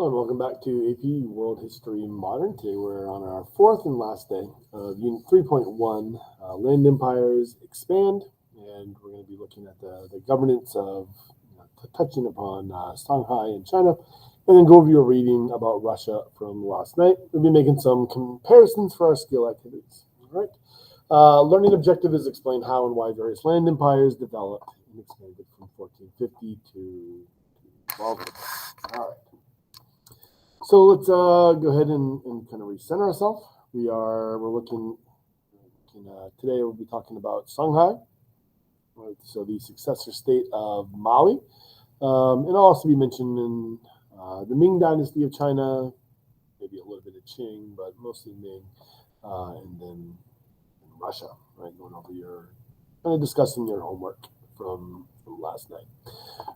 Hello and welcome back to AP World History Modern. Today we're on our fourth and last day of Unit 3.1, Land Empires Expand, and we're going to be looking at the governance of, touching upon Songhai in China, and then go over your reading about Russia from last night. We'll be making some comparisons for our skill activities. All right. Learning objective is explain how and why various land empires developed and expanded from 1450 to 1200. All right. So let's go ahead and kind of recenter ourselves. We're looking today. We'll be talking about Songhai, right? So the successor state of Maui, and I'll also be mentioning the Ming Dynasty of China, maybe a little bit of Qing, but mostly Ming, and then Russia. Right, going over your kind of discussing your homework from last night.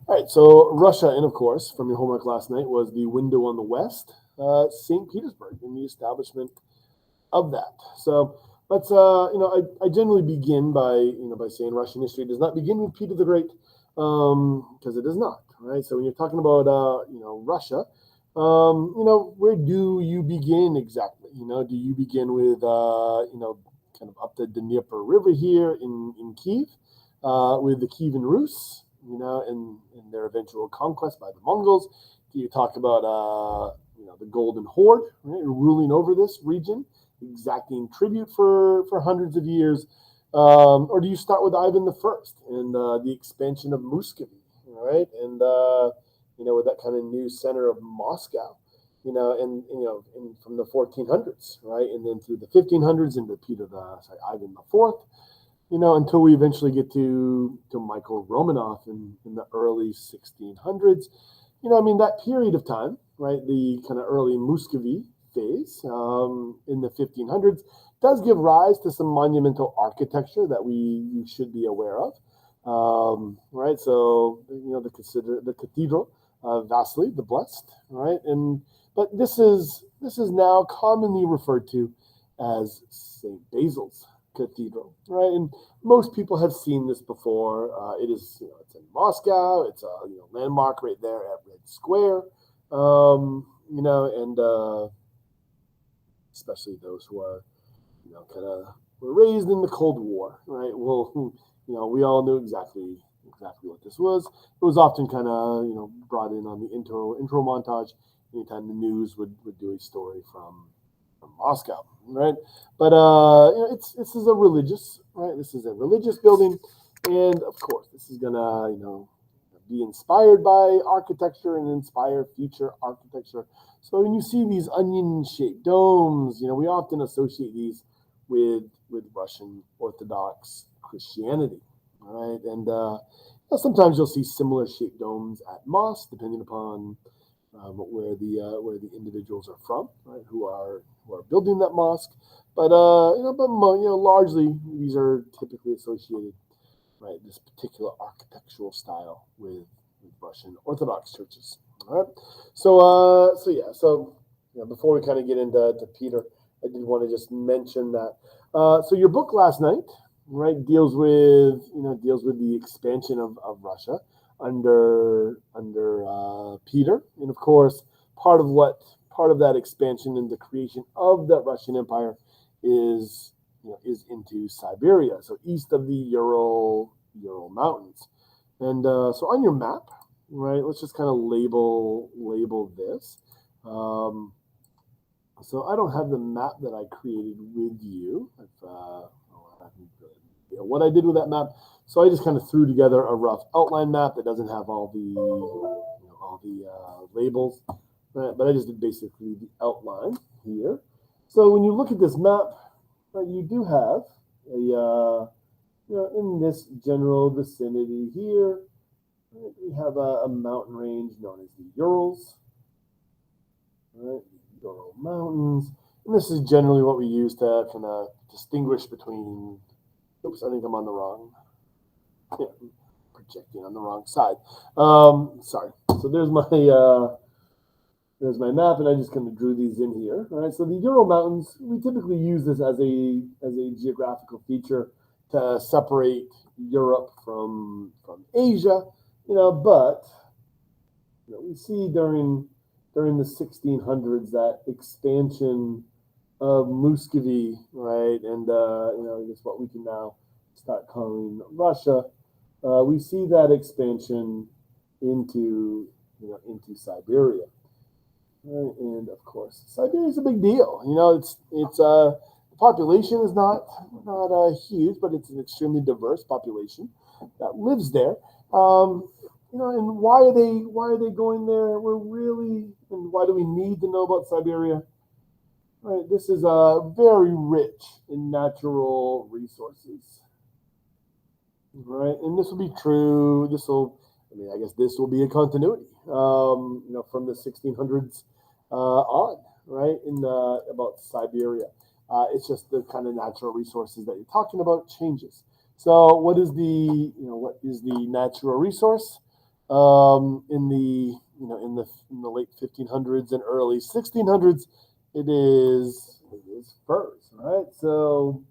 All right, so Russia, and of course, from your homework last night, was the window on the west, St. Petersburg, and the establishment of that. So let's, I generally begin by saying Russian history does not begin with Peter the Great, because it does not, right? So when you're talking about, Russia, where do you begin exactly? Do you begin with, kind of up the Dnieper River here in Kiev, with the Kievan Rus? And their eventual conquest by the Mongols? Do you talk about, the Golden Horde, right, ruling over this region, exacting tribute for hundreds of years? Or do you start with Ivan the First and the expansion of Muscovy, right? And, with that kind of new center of Moscow, and from the 1400s, right? And then through the 1500s into Ivan the Fourth, until we eventually get to Michael Romanov in the early 1600s. That period of time, right, the kind of early Muscovy phase in the 1500s does give rise to some monumental architecture that we should be aware of, right? So, the Cathedral of Vasily the Blessed, right? But this is now commonly referred to as St. Basil's Cathedral, right? And most people have seen this before. It is, it's in Moscow. It's a landmark right there at Red Square, and especially those who are, kind of were raised in the Cold War, right? Well, we all knew exactly what this was. It was often kind of, brought in on the intro montage anytime the news would do a story from Moscow, right? But this is a religious, right? This is a religious building, and of course, this is gonna, be inspired by architecture and inspire future architecture. So when you see these onion-shaped domes, we often associate these with Russian Orthodox Christianity, right? And sometimes you'll see similar shaped domes at mosques, depending upon where the individuals are from, right? Who are building that mosque, but largely these are typically associated, right? This particular architectural style with Russian Orthodox churches. All right, so before we kind of get into Peter, I did want to just mention that. So your book last night, right, deals with the expansion of Russia under Peter, and of course part of that expansion and the creation of that Russian Empire is into Siberia, so east of the Ural Mountains. And so on your map, right, let's just kind of label this. So I don't have the map that I created with you. What I did with that map. So I just kind of threw together a rough outline map that doesn't have all the labels, right? But I just did basically the outline here. So when you look at this map, right, you do have in this general vicinity here, right, we have a mountain range known as the Urals, right? The Ural Mountains, and this is generally what we use to kind of distinguish between. Oops, I think I'm on the wrong. Yeah, projecting on the wrong side. Sorry. So there's my map, and I just kind of drew these in here. All right. So the Ural Mountains, we typically use this as a geographical feature to separate Europe from Asia. But we see during during the 1600s, that expansion of Muscovy, right, and I guess what we can now start calling Russia. We see that expansion into into Siberia, right? And of course, Siberia is a big deal. It's the population is not huge, but it's an extremely diverse population that lives there. And why are they going there? And why do we need to know about Siberia? Right, this is very rich in natural resources, right? And this will be true. I guess this will be a continuity, from the 1600s on, right? About Siberia, it's just the kind of natural resources that you're talking about changes. So, what is the natural resource? In the late 1500s and early 1600s, it is furs, right? So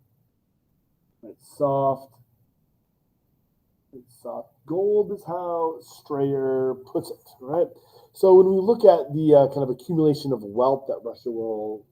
it's soft gold is how Strayer puts it, right? So when we look at the kind of accumulation of wealth that Russia will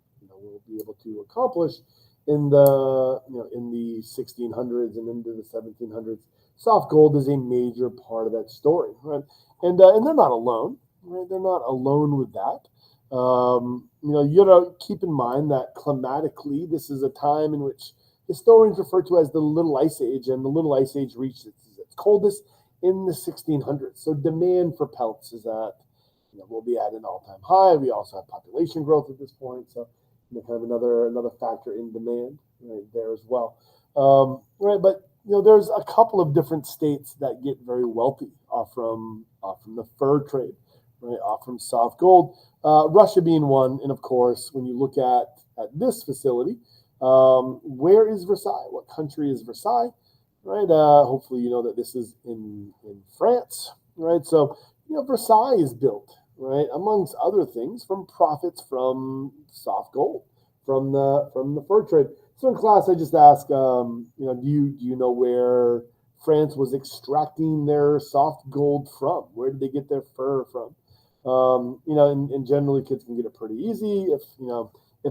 be able to accomplish in the 1600s and into the 1700s, soft gold is a major part of that story, right? And they're not alone, right? They're not alone with that. You got to keep in mind that climatically, this is a time in which historians refer to as the Little Ice Age, and the Little Ice Age reached its coldest in the 1600s. So demand for pelts is will be at an all-time high. We also have population growth at this point, so kind of another factor in demand right there as well. Right, but there's a couple of different states that get very wealthy off from the fur trade, right, off from soft gold. Russia being one, and of course, when you look at this facility, where is Versailles? What country is Versailles? Right. Hopefully, you know that this is in France. Right. So, Versailles is built, right, amongst other things, from profits from soft gold, from the fur trade. So in class, I just ask, do you know where France was extracting their soft gold from? Where did they get their fur from? And generally kids can get it pretty easy. If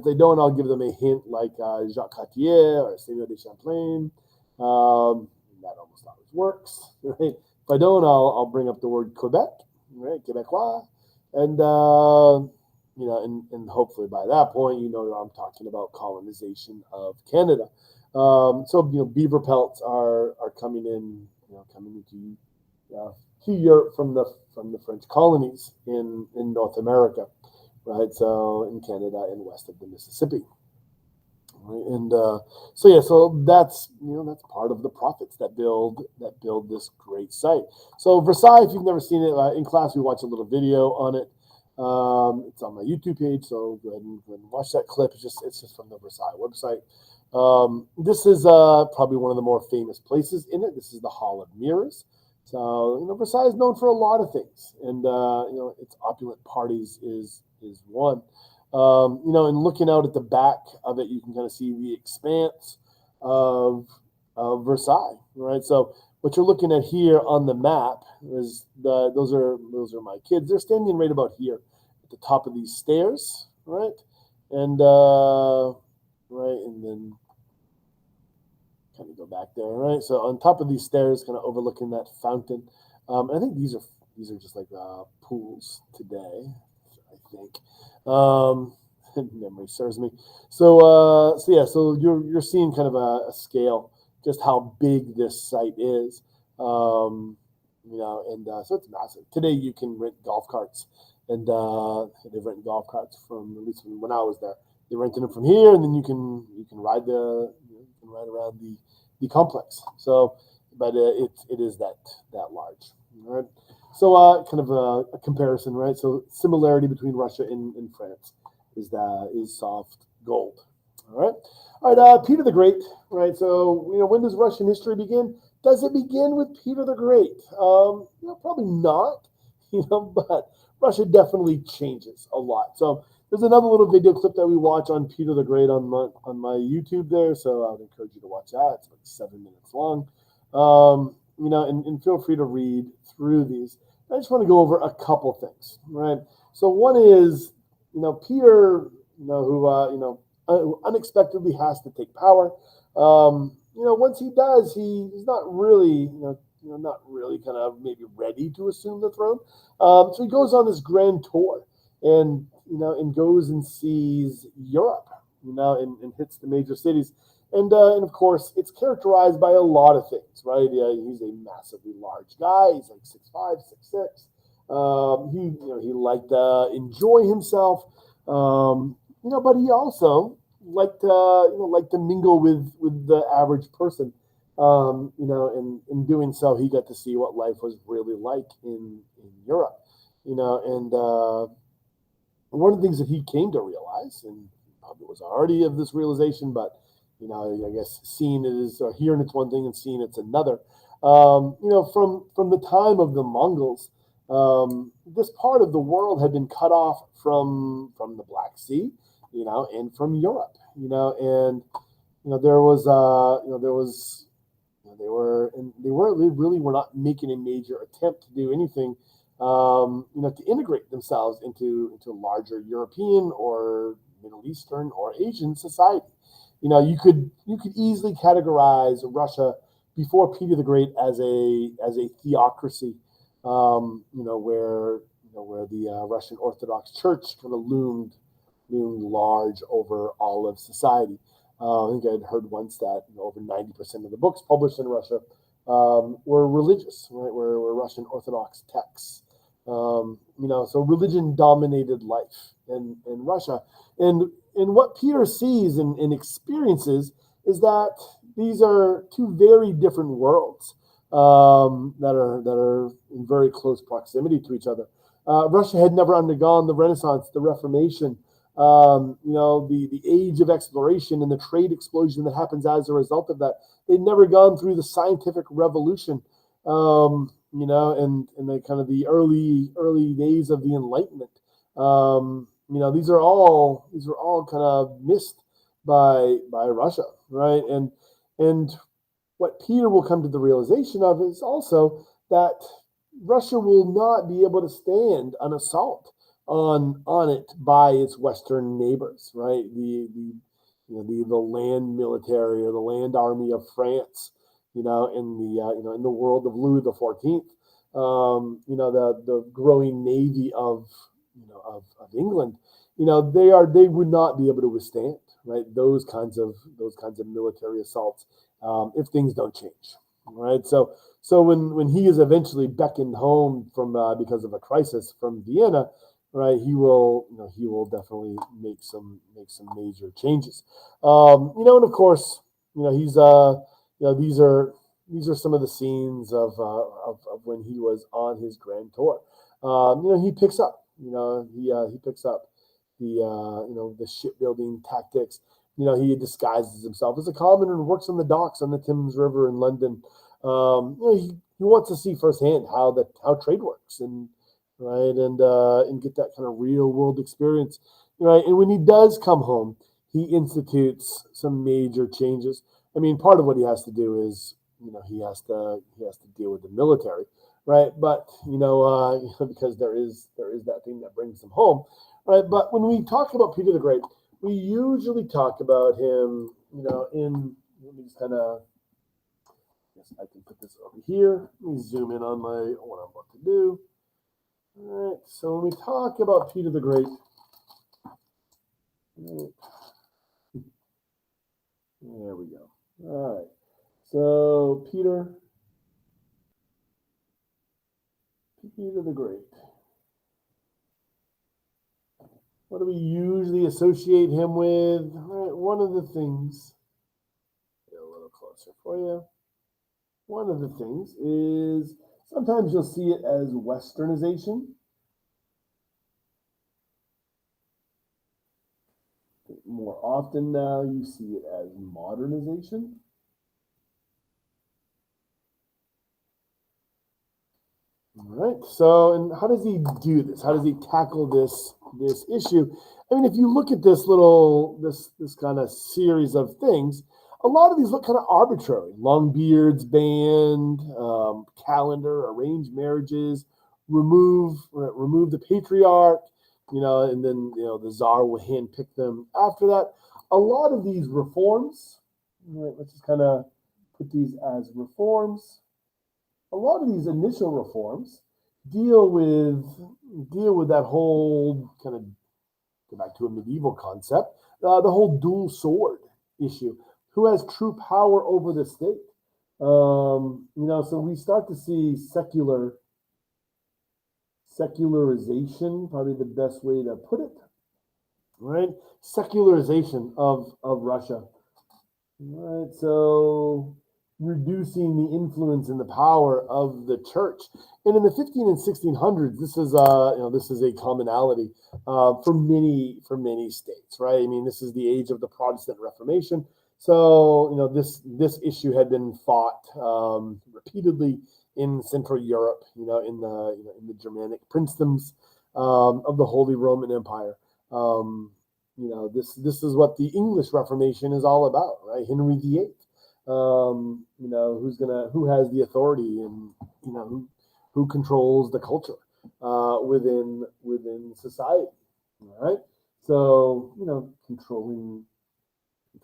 they don't, I'll give them a hint like Jacques Cartier or Seigneur de Champlain. That almost always works, right? If I don't, I'll bring up the word Quebec, right? Quebecois, and hopefully by that point, I'm talking about colonization of Canada. So beaver pelts are coming into to Europe from the French colonies in North America, right? So in Canada and west of the Mississippi. Right? And so that's part of the profits that build this great site. So Versailles, if you've never seen it in class, we watch a little video on it. It's on my YouTube page, so go ahead and watch that clip. It's just from the Versailles website. This is probably one of the more famous places in it. This is the Hall of Mirrors. So Versailles is known for a lot of things, and its opulent parties is one. And looking out at the back of it, you can kind of see the expanse of Versailles, right? So what you're looking at here on the map is those are my kids. They're standing right about here at the top of these stairs, right? And and then kind of go back there, right? So on top of these stairs, kind of overlooking that fountain. I think these are just like pools today, I think. Memory serves me. So you're seeing kind of a scale, just how big this site is. So it's massive. Today you can rent golf carts, and they've rented golf carts from, at least when I was there. They rented them from here, and then you can ride around the complex. So, but it is that large, right? So kind of a comparison, right? So similarity between Russia and France is soft gold. All right. Peter the Great, right? So when does Russian history begin? Does it begin with Peter the Great? Probably not. But Russia definitely changes a lot. So there's another little video clip that we watch on Peter the Great on my YouTube there. So I would encourage you to watch that. It's like 7 minutes long. And feel free to read through these. I just want to go over a couple things, right? So one is, Peter, who unexpectedly has to take power. Once he does, he's not really, not really kind of maybe ready to assume the throne. So he goes on this grand tour, and and goes and sees Europe, and hits the major cities. And of course, it's characterized by a lot of things, right? Yeah, he's a massively large guy. He's like 6'5", 6'6". He liked to enjoy himself, but he also liked to mingle with the average person. In doing so, he got to see what life was really like in Europe. And one of the things that he came to realize, and probably was already of this realization, but I guess seeing it is, or hearing it's one thing and seeing it's another. From the time of the Mongols, this part of the world had been cut off from the Black Sea, and from Europe, and there was there was they really were not making a major attempt to do anything, to integrate themselves into larger European or Middle Eastern or Asian society. You could easily categorize Russia before Peter the Great as a theocracy, where the Russian Orthodox Church kind of loomed large over all of society. I think I'd heard once that over 90% of the books published in Russia were religious, right? Were Russian Orthodox texts. So religion dominated life in Russia, and what Peter sees and experiences is that these are two very different worlds, that are in very close proximity to each other. Russia had never undergone the Renaissance, the Reformation, the age of exploration and the trade explosion that happens as a result of that. They'd never gone through the scientific revolution, and the kind of the early days of the Enlightenment. These are all kind of missed by Russia, right? And what Peter will come to the realization of is also that Russia will not be able to stand an assault on it by its Western neighbors, right? The land military or the land army of France, in the world of Louis XIV, the growing navy of England, they would not be able to withstand, right, those kinds of military assaults, if things don't change, right? So when he is eventually beckoned home from because of a crisis from Vienna, right, he will definitely make some major changes, and of course, he's these are some of the scenes of when he was on his grand tour. He picks up, he picks up the shipbuilding tactics. He disguises himself as a commoner and works on the docks on the Thames River in London. He wants to see firsthand how trade works, and right, and get that kind of real world experience, right? And when he does come home, he institutes some major changes. I mean, part of what he has to do is, he has to deal with the military, right? But because there is that thing that brings him home, right? But when we talk about Peter the Great, we usually talk about him, in, let me just kind of, yes, I can put this over here. Let me zoom in on what I'm about to do. All right, so when we talk about Peter the Great, right, there we go. All right, so Peter the Great. What do we usually associate him with? All right, one of the things, get a little closer for you. One of the things is sometimes you'll see it as westernization. More often now you see it as modernization. All right. So, and how does he do this? How does he tackle this issue? I mean, if you look at this kind of series of things, a lot of these look kind of arbitrary. Long beards banned, calendar, arranged marriages, remove the patriarch, and then the czar will handpick them after that. A lot of these reforms, right, let's just kind of put these as reforms. A lot of these initial reforms deal with that whole kind of, go back to a medieval concept, the whole dual sword issue. Who has true power over the state? So we start to see secularization, probably the best way to put it, right? Secularization of Russia, right? So reducing the influence and the power of the church. And in the 15 and 1600s, this is a commonality for many states, right? I mean, this is the age of the Protestant Reformation. So this issue had been fought repeatedly in Central Europe, in the Germanic princedoms of the Holy Roman Empire. This is what the English Reformation is all about, right? Henry VIII. Who has the authority, and who controls the culture within society, right? So controlling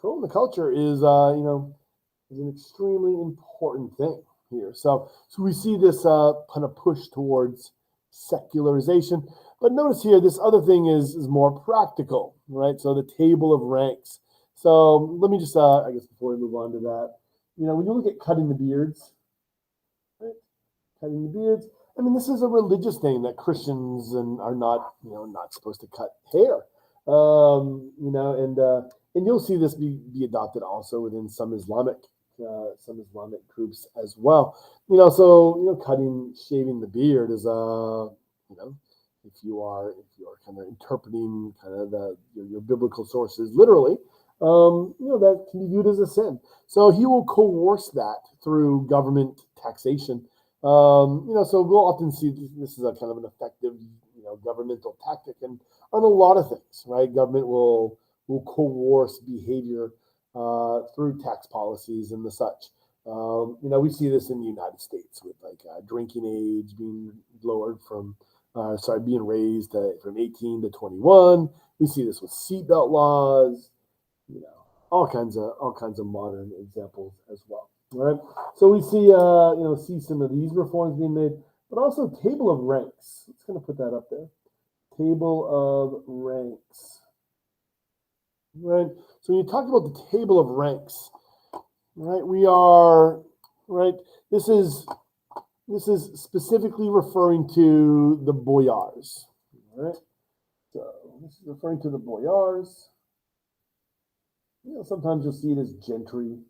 the culture is an extremely important thing here. So we see this kind of push towards secularization. But notice here, this other thing is more practical, right? So the table of ranks. So let me just, I guess before we move on to that, when you look at cutting the beards, right? Cutting the beards, I mean, this is a religious thing that Christians are not supposed to cut hair. And you'll see this be adopted also within some Islamic groups as well. So shaving the beard is if you are kind of interpreting kind of your biblical sources literally, that can be viewed as a sin. So he will coerce that through government taxation. So we'll often see this is a kind of an effective, governmental tactic, and on a lot of things, right? Government will coerce behavior through tax policies and the such. We see this in the United States with drinking age being lowered being raised from 18 to 21. We see this with seatbelt laws, all kinds of modern examples as well. All right. So we see some of these reforms being made, but also table of ranks. Let's kind of put that up there. Table of ranks. Right. So when you talk about the table of ranks, right, we are right. This is specifically referring to the boyars. All right. So this is referring to the boyars. Sometimes you'll see it as gentry,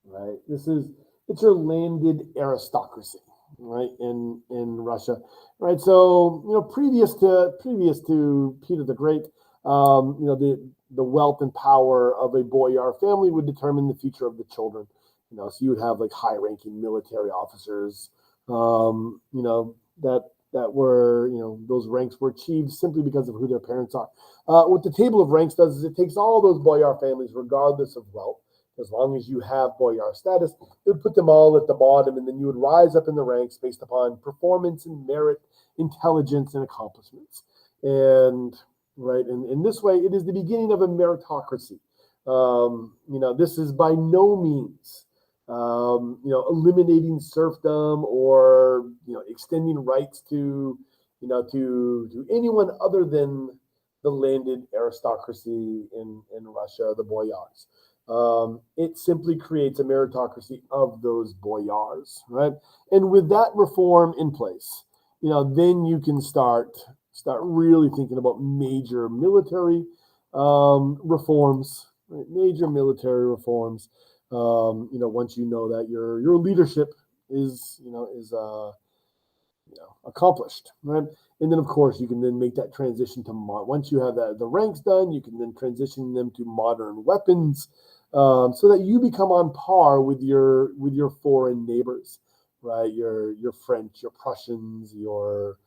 right? It's your landed aristocracy, right? In Russia, right? So previous to Peter the Great, the wealth and power of a boyar family would determine the future of the children. So you would have high-ranking military officers, that were, those ranks were achieved simply because of who their parents are. What the table of ranks does is it takes all those boyar families, regardless of wealth, as long as you have boyar status, it would put them all at the bottom, and then you would rise up in the ranks based upon performance and merit, intelligence and accomplishments. And right, and in this way, it is the beginning of a meritocracy. This is by no means eliminating serfdom or extending rights to anyone other than the landed aristocracy in Russia, the boyars. It simply creates a meritocracy of those boyars, right? And with that reform in place, then you can start really thinking about major military reforms, right? Major military reforms. Once you know that your leadership is accomplished, right? And then of course you can then make that transition to once you have the ranks done, you can then transition them to modern weapons, so that you become on par with your foreign neighbors, right? Your French, your Prussians, your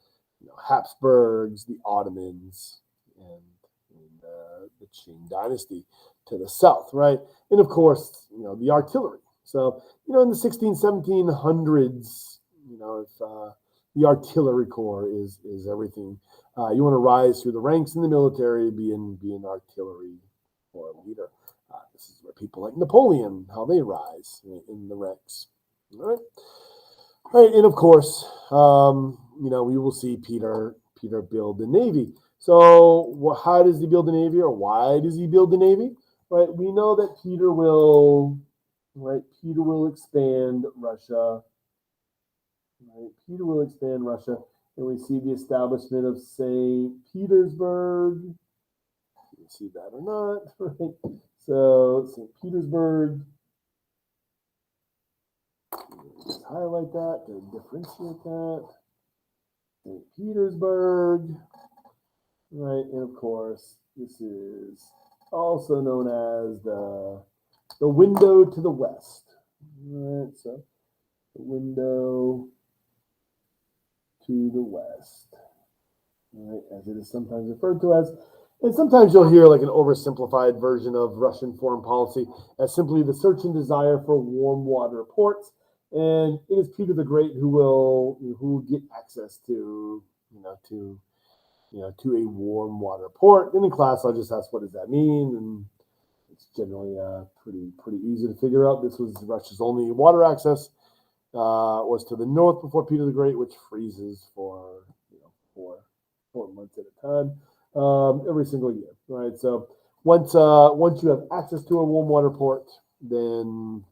Habsburgs, the Ottomans, and the Qing dynasty to the south, right? And of course, the artillery. So, in the 1700s, the artillery corps is everything. You want to rise through the ranks in the military, be an artillery corps leader. This is where people like Napoleon, how they rise in the ranks. All right. All right, and of course, we will see Peter build the navy. So, how does he build the navy, or why does he build the navy? Right, we know that Peter will expand Russia. Right, Peter will expand Russia, and we see the establishment of St. Petersburg. You see that or not? Right. So, St. Petersburg. Just highlight that to differentiate that. St. Petersburg, right? And of course, this is also known as the window to the west, right? So the window to the west, right? As it is sometimes referred to as. And sometimes you'll hear like an oversimplified version of Russian foreign policy as simply the search and desire for warm water ports. And it is Peter the Great who will get access to a warm water port. And in class, I'll just ask, what does that mean? And it's generally pretty easy to figure out. This was Russia's only water access. Was to the north before Peter the Great, which freezes for 4 months at a time, every single year. Right. So once you have access to a warm water port, then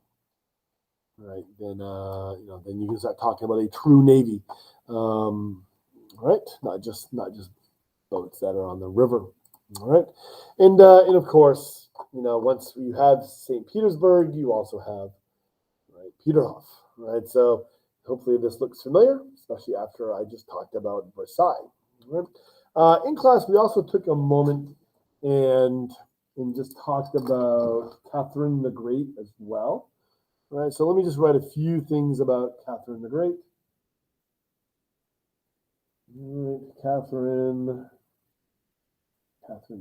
then you can start talking about a true navy, right? Not just boats that are on the river, all right? And of course, once you have St. Petersburg, you also have Peterhof, right? So hopefully this looks familiar, especially after I just talked about Versailles. Right? In class, we also took a moment and just talked about Catherine the Great as well. All right, so let me just write a few things about Catherine the Great. All right, Catherine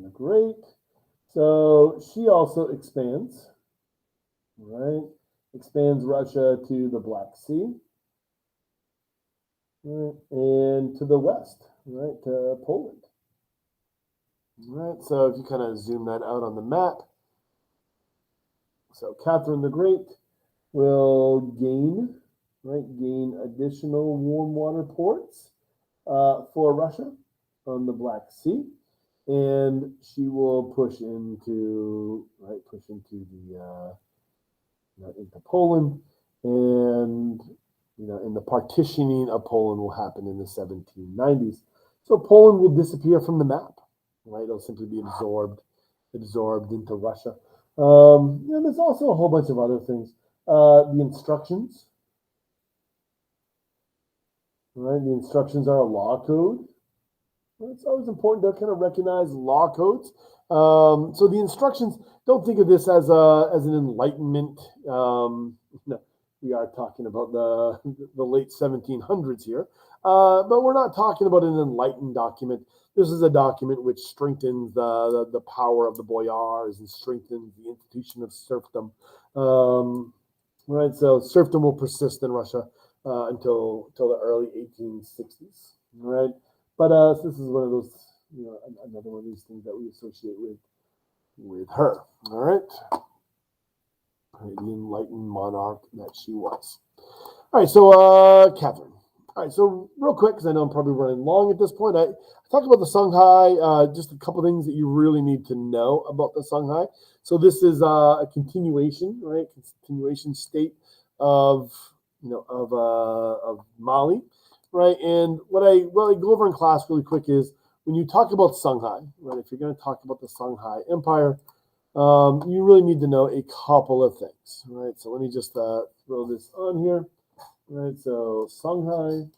the Great. So she also expands, right? Expands Russia to the Black Sea, right? And to the west, right? To Poland. All right, so if you kind of zoom that out on the map. So Catherine the Great will gain additional warm water ports for Russia on the Black Sea, and she will push into Poland, and and the partitioning of Poland will happen in the 1790s. So Poland will disappear from the map, right? It'll simply be absorbed into Russia. There's also a whole bunch of other things. The instructions, right? The instructions are a law code. It's always important to kind of recognize law codes. So the instructions, don't think of this as an enlightenment. We are talking about the late 1700s here, but we're not talking about an enlightened document. This is a document which strengthens the power of the boyars and strengthens the institution of serfdom. Right, so serfdom will persist in Russia until the early 1860s. Right, but this is one of those, another one of these things that we associate with her. All right, the enlightened monarch that she was. All right, so Catherine. All right, so real quick, because I know I'm probably running long at this point, I talked about the Songhai, just a couple things that you really need to know about the Songhai. So this is a continuation, right? Continuation state of Mali, right? And what I go over in class really quick is when you talk about Songhai, right? If you're going to talk about the Songhai Empire, you really need to know a couple of things, right? So let me just throw this on here. Right, so Songhai,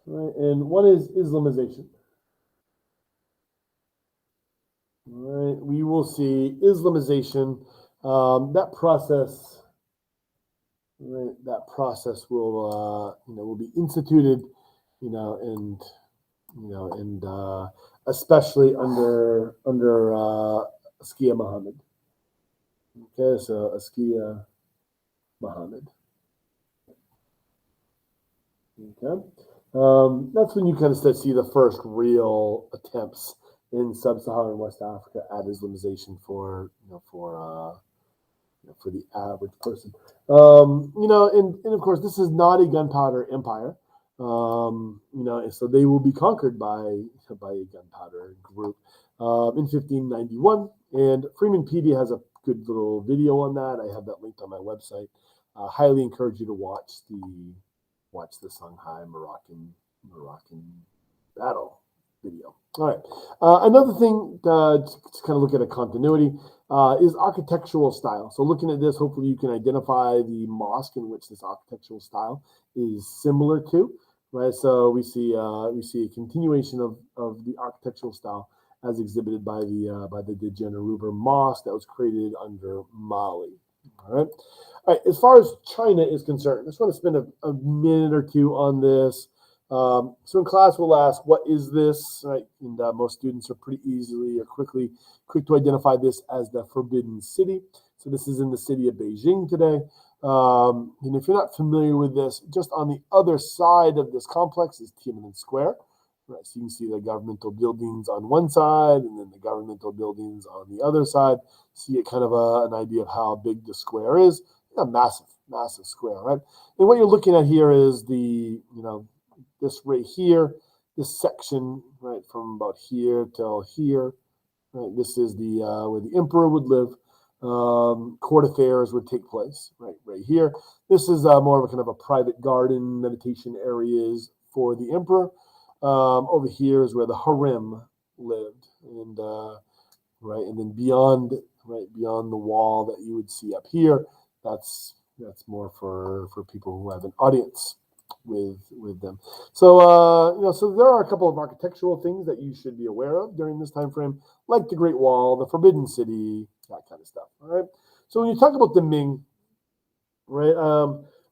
right, and what is Islamization? Right, we will see Islamization. That process, right, will be instituted, and especially under Askia Muhammad. Okay, so Askia Muhammad. Okay. That's when you kind of start to see the first real attempts in sub-Saharan West Africa at Islamization for for the average person. And of course, this is not a gunpowder empire. And so they will be conquered by a gunpowder group in 1591. And Freemanpedia has a good little video on that. I have that linked on my website. Highly encourage you to watch the Songhai Moroccan battle video. All right. Another thing to kind of look at a continuity is architectural style. So looking at this, hopefully you can identify the mosque in which this architectural style is similar to, right? So we see a continuation of the architectural style as exhibited by the Djenné Mosque that was created under Mali. All right. All right. As far as China is concerned, I just want to spend a minute or two on this. So in class, we'll ask, "What is this?" Right, and most students are pretty easily or quick to identify this as the Forbidden City. So this is in the city of Beijing today. And if you're not familiar with this, just on the other side of this complex is Tiananmen Square. Right, so you can see the governmental buildings on one side, and then the governmental buildings on the other side. So you get kind of an idea of how big the square is. Yeah, massive square, right? And what you're looking at here is this right here, this section, right, from about here till here, right, this is the where the emperor would live. Court affairs would take place, right here. This is more of a kind of a private garden, meditation areas for the emperor. Over here is where the harem lived, and and then beyond the wall that you would see up here, that's more for people who have an audience with them. So so there are a couple of architectural things that you should be aware of during this time frame, like the Great Wall, the Forbidden City, that kind of stuff. All right. So when you talk about the Ming, right,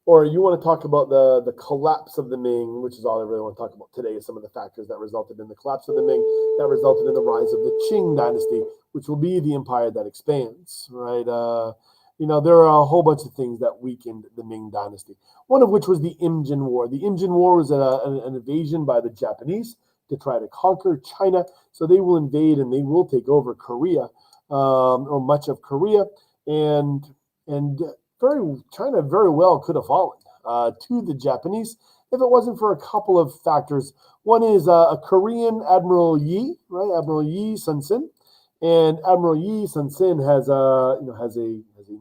or you want to talk about the collapse of the Ming, which is all I really want to talk about today, is some of the factors that resulted in the collapse of the Ming, that resulted in the rise of the Qing dynasty, which will be the empire that expands, right? There are a whole bunch of things that weakened the Ming dynasty. One of which was the Imjin War. The Imjin War was an invasion by the Japanese to try to conquer China. So they will invade and they will take over Korea, or much of Korea, and China very well could have fallen to the Japanese if it wasn't for a couple of factors. One is a Korean Admiral Yi, right? Admiral Yi Sun Sin, and Admiral Yi Sun Sin has a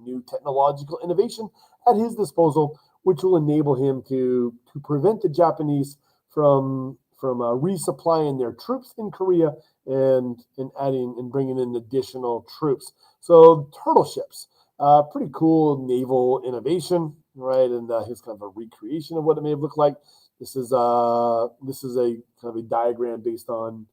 new technological innovation at his disposal, which will enable him to prevent the Japanese from resupplying their troops in Korea and adding and bringing in additional troops. So turtle ships. Pretty cool naval innovation, right? And here's kind of a recreation of what it may have looked like. This is a kind of a diagram based on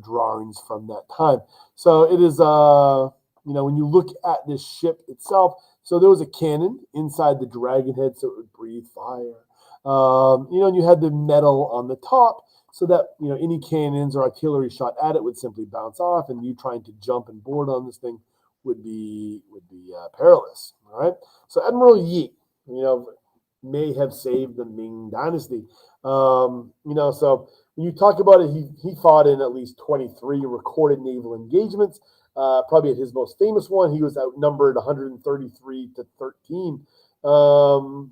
drawings from that time. So it is when you look at this ship itself, so there was a cannon inside the dragon head, so it would breathe fire. And you had the metal on the top, so that any cannons or artillery shot at it would simply bounce off, and you trying to jump and board on this thing would be perilous. All right. So Admiral Yi, may have saved the Ming Dynasty. So when you talk about it, he fought in at least 23 recorded naval engagements. Probably at his most famous one, he was outnumbered 133 to 13. And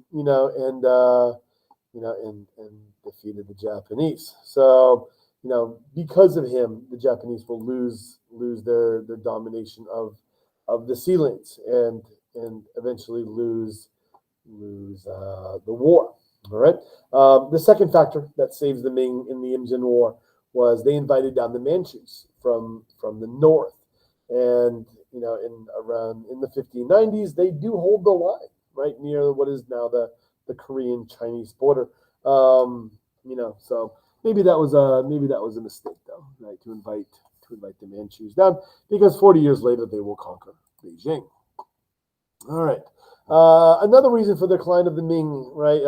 defeated the Japanese. So because of him, the Japanese will lose their domination of the sea lanes and eventually lose the war. All right. The second factor that saves the Ming in the Imjin War was they invited down the Manchus from the north, and in the 1590s they do hold the line right near what is now the Korean Chinese border. So maybe that was a mistake though, right? To invite the Manchus down, because 40 years later they will conquer Beijing. All right. Another reason for the decline of the Ming, right?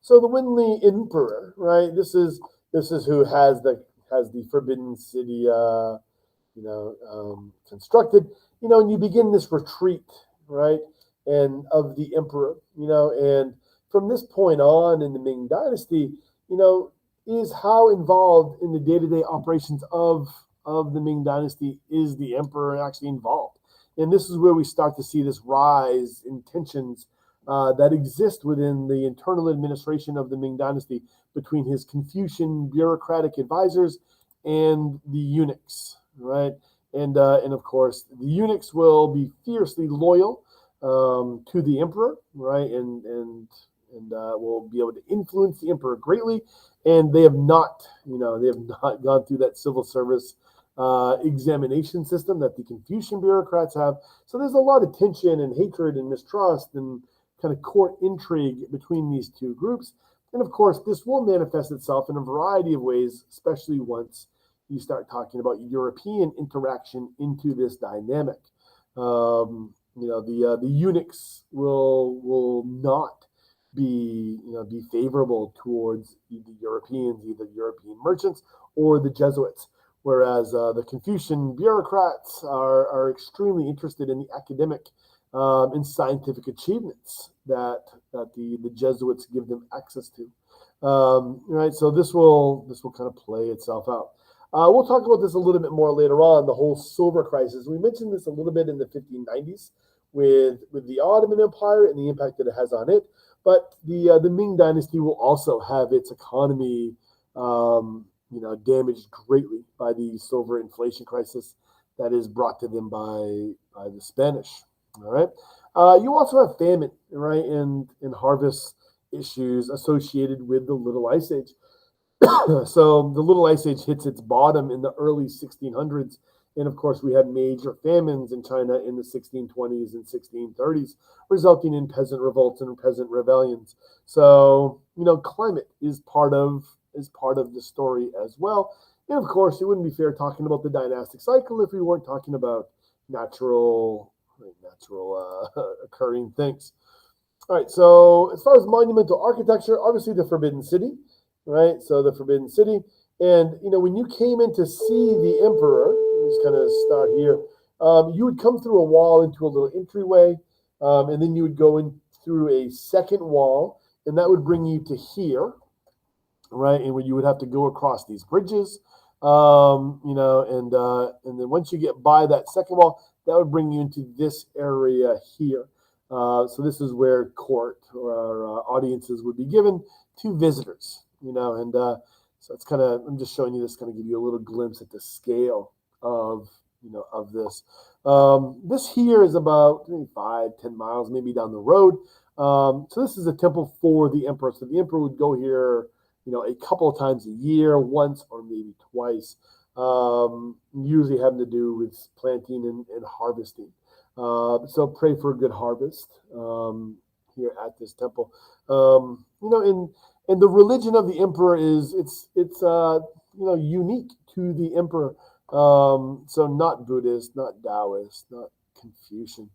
So the Wenli Emperor, right? This is who has the Forbidden City, constructed. and you begin this retreat, right, and of the emperor, and from this point on in the Ming Dynasty, you know, is how involved in the day-to-day operations of the Ming Dynasty is the emperor actually involved, and this is where we start to see this rise in tensions that exist within the internal administration of the Ming Dynasty between his Confucian bureaucratic advisors and the eunuchs, right? And of course, the eunuchs will be fiercely loyal to the emperor, right? And will be able to influence the emperor greatly. And they have not, they have not gone through that civil service examination system that the Confucian bureaucrats have. So there's a lot of tension and hatred and mistrust and kind of court intrigue between these two groups. And of course, this will manifest itself in a variety of ways, especially once you start talking about European interaction into this dynamic. The eunuchs will not be favorable towards the Europeans, either European merchants or the Jesuits, whereas the Confucian bureaucrats are extremely interested in the academic and scientific achievements that the Jesuits give them access to. Right, so this will kind of play itself out. We'll talk about this a little bit more later on, the whole silver crisis. We mentioned this a little bit in the 1590s with the Ottoman Empire and the impact that it has on it. But the Ming Dynasty will also have its economy, damaged greatly by the silver inflation crisis that is brought to them by the Spanish. All right. You also have famine, right, and harvest issues associated with the Little Ice Age. So the Little Ice Age hits its bottom in the early 1600s. And of course, we had major famines in China in the 1620s and 1630s, resulting in peasant revolts and peasant rebellions. So, climate is part of the story as well. And of course, it wouldn't be fair talking about the dynastic cycle if we weren't talking about natural occurring things. All right, so as far as monumental architecture, obviously the Forbidden City, right? So the Forbidden City. And, when you came in to see the emperor, just kind of start here, you would come through a wall into a little entryway, and then you would go in through a second wall, and that would bring you to here, right? And where you would have to go across these bridges, and then once you get by that second wall, that would bring you into this area here. So this is where court or audiences would be given to visitors, so it's I'm just showing you this, kind of give you a little glimpse at the scale of this. This here is about 5-10 miles maybe down the road. So this is a temple for the emperor. So the emperor would go here, a couple of times a year, once or maybe twice, usually having to do with planting and harvesting. So pray for a good harvest here at this temple. And the religion of the emperor is it's unique to the emperor. So not Buddhist, not Taoist, not Confucian.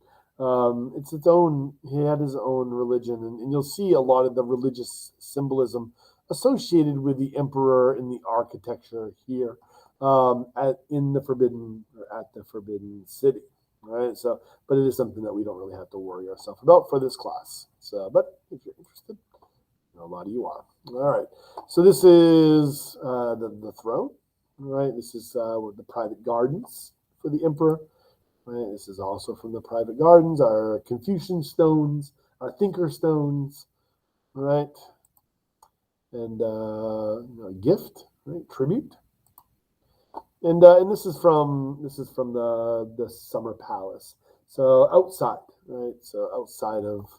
It's its own. He had his own religion, and you'll see a lot of the religious symbolism associated with the emperor in the architecture here at the Forbidden City. Right. So, but it is something that we don't really have to worry ourselves about for this class. So, but if you're interested, a lot of you are. All right. So this is the throne. Right. This is the private gardens for the emperor. Right. This is also from the private gardens. Our Confucian stones, our thinker stones. Right. And gift. Right. Tribute. And this is from the summer palace. So outside, right? So outside of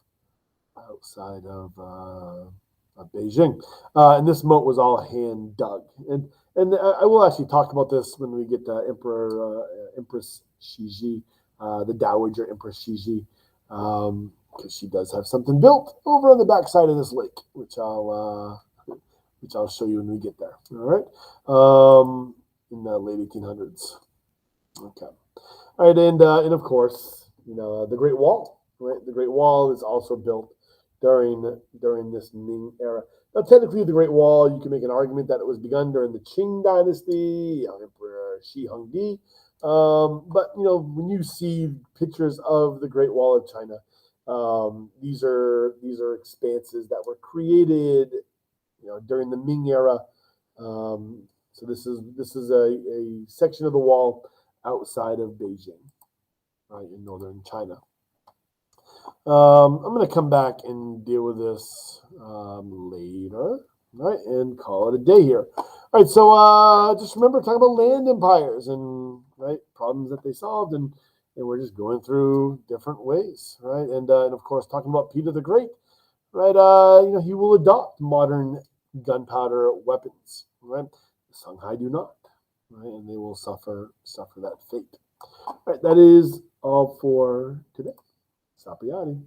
Beijing, and this moat was all hand dug. And I will actually talk about this when we get to Empress Shiji, the Dowager Empress Shiji, because she does have something built over on the backside of this lake, which I'll show you when we get there. All right. In the late 1800s. Okay. All right, and of course, the Great Wall. Right, the Great Wall is also built during this Ming era. Now, technically, the Great Wall, you can make an argument that it was begun during the Qing Dynasty, Emperor Shi Hongdi, But when you see pictures of the Great Wall of China, these are expanses that were created, during the Ming era. So this is a section of the wall outside of Beijing, right, in northern China. I'm going to come back and deal with this later, right, and call it a day here. All right, so just remember talking about land empires and problems that they solved, and we're just going through different ways, right, and of course talking about Peter the Great, right. He will adopt modern gunpowder weapons, right. The Songhai do not, right, and they will suffer that fate. All right, that is all for today. Sapiati.